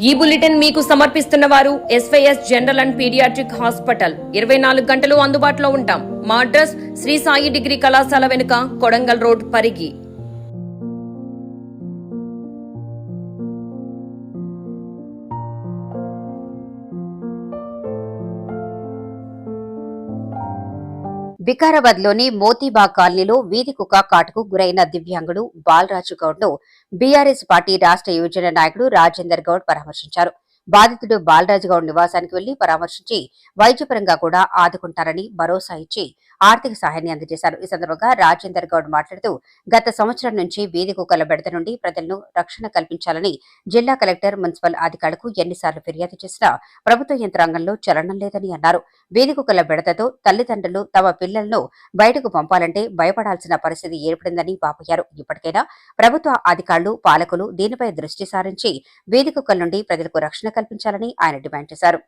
ఈ బులెటిన్ మీకు సమర్పిస్తున్న వారు SYS general and paediatric hospital 24 గంటలు అందుబాటులో ఉంటాం. మా అడ్రస్ శ్రీ సాయి డిగ్రీ కళాశాల వెనుక కొడంగల్ రోడ్ పరిగి. వికారాబాద్ లోని మోతీబాగ్ కాలనీలో వీధి కుక్క కాటుకు గురైన దివ్యాంగుడు బాలరాజు గౌడ్ ను బీఆర్ఎస్ పార్టీ రాష్ట్ర యువజన నాయకుడు రాజేందర్ గౌడ్ పరామర్శించారు. బాధితుడు బాలరాజు గౌడ్ నివాసానికి వెళ్లి పరామర్శించి వైద్యపరంగా కూడా ఆదుకుంటారని భరోసా ఇచ్చి ఆర్థిక సహాయాన్ని అందజేశారు. ఈ సందర్భంగా రాజేందర్ గౌడ్ మాట్లాడుతూ గత సంవత్సరం నుంచి వీధి కుక్కల బెడద నుండి ప్రజలను రక్షణ కల్పించాలని జిల్లా కలెక్టర్, మున్సిపల్ అధికారులకు ఎన్నిసార్లు ఫిర్యాదు చేసినా ప్రభుత్వ యంత్రాంగంలో చలనం లేదని అన్నారు. వీధి కుక్కల బెడదతో తల్లిదండ్రులు తమ పిల్లలను బయటకు పంపాలంటే భయపడాల్సిన పరిస్థితి ఏర్పడిందని వాపోయారు. ఇప్పటికైనా ప్రభుత్వ అధికారులు, పాలకులు దీనిపై దృష్టి సారించి వీధి కుక్కల నుండి ప్రజలకు రక్షణ కల్పించాలని ఆయన డిమాండ్ చేశారు.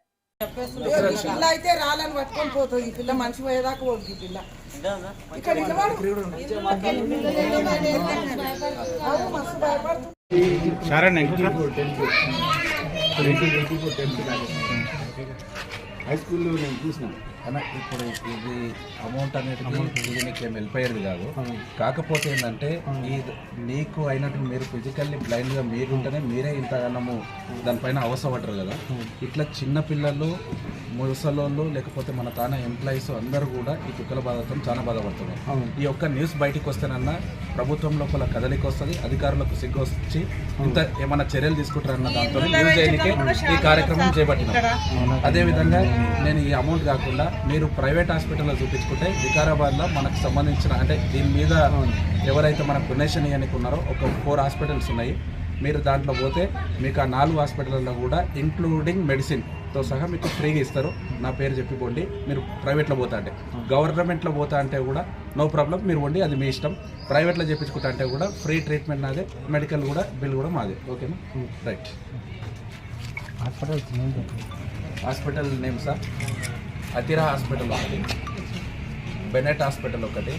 పిల్ల అయితే రాలని పట్టుకొని పోతుంది. ఈ పిల్ల మనిషి పోయేదాకా పోదు. ఈ పిల్ల ఇక్కడ హై స్కూల్లో నేను చూసినాను కానీ ఇప్పుడు ఇది అమౌంట్ అనేది ఇది నీకు ఏం వెళ్ళిపోయేది కాదు. కాకపోతే ఏంటంటే నీకు అయినట్టు మీరు ఫిజికల్లీ బ్లైండ్గా మీరుంటేనే మీరే ఇంతగానము దానిపైన అవసరపడరు కదా. ఇట్లా చిన్న పిల్లలు, ముసలోళ్ళు, లేకపోతే మన తాన ఎంప్లాయీస్ అందరూ కూడా ఈ కుక్కల బాధతో చాలా బాధపడుతున్నారు. ఈ ఒక్క న్యూస్ బయటికి వస్తేనన్నా ప్రభుత్వం లోపల కదలికి వస్తుంది, అధికారులకు సిగ్గు వచ్చి ఇంత ఏమైనా చర్యలు తీసుకుంటారన్న దాంతో న్యూస్ చేయడానికి ఈ కార్యక్రమం చేపట్టినాం. అదేవిధంగా నేను ఈ అమౌంట్ కాకుండా మీరు ప్రైవేట్ హాస్పిటల్లో చూపించుకుంటే వికారాబాద్లో మనకు సంబంధించిన అంటే దీని మీద ఎవరైతే మనకు డొనేషన్ ఇవ్వడానికి ఉన్నారో ఒక 4 హాస్పిటల్స్ ఉన్నాయి. మీరు దాంట్లో పోతే మీకు ఆ 4 హాస్పిటల్లో కూడా ఇంక్లూడింగ్ మెడిసిన్తో సహా మీకు ఫ్రీగా ఇస్తారు. నా పేరు చెప్పిపోండి. మీరు ప్రైవేట్లో పోతా అంటే, గవర్నమెంట్లో పోతా అంటే కూడా నో ప్రాబ్లం, మీరు వండి, అది మీ ఇష్టం. ప్రైవేట్లో చేయించుకుంటా అంటే కూడా ఫ్రీ ట్రీట్మెంట్ నాదే, మెడికల్ కూడా బిల్ కూడా మాదే. ఓకేనా? Right. Hospital name sir అతిరా hospital ఒకటి, బెనెట్ హాస్పిటల్ ఒకటి,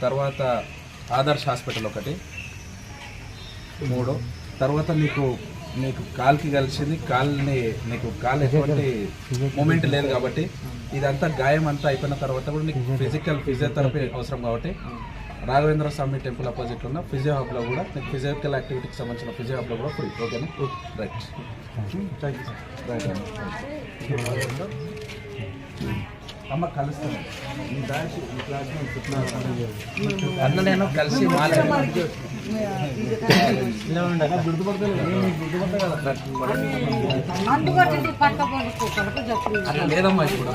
తర్వాత ఆదర్శ్ హాస్పిటల్ ఒకటి, 3. తర్వాత నీకు కాల్కి కలిసింది, నీకు కాలు ఎటువంటి మూమెంట్ లేదు కాబట్టి ఇదంతా గాయం అంతా అయిపోయిన తర్వాత కూడా నీకు ఫిజియోథెరపీ అవసరం కాబట్టి రాఘవేంద్ర స్వామి టెంపుల్ అపోజిట్లో ఉన్న ఫిజియో హబ్లో కూడా నీకు ఫిజికల్ యాక్టివిటీకి సంబంధించిన ఫిజియో హబ్లో కూడా ఫ్రీ. ఓకేనా? Right. Thank you sir. Right అమ్మ కలుస్తాను అన్న, నేను కలిసి లేదమ్మా ఇప్పుడు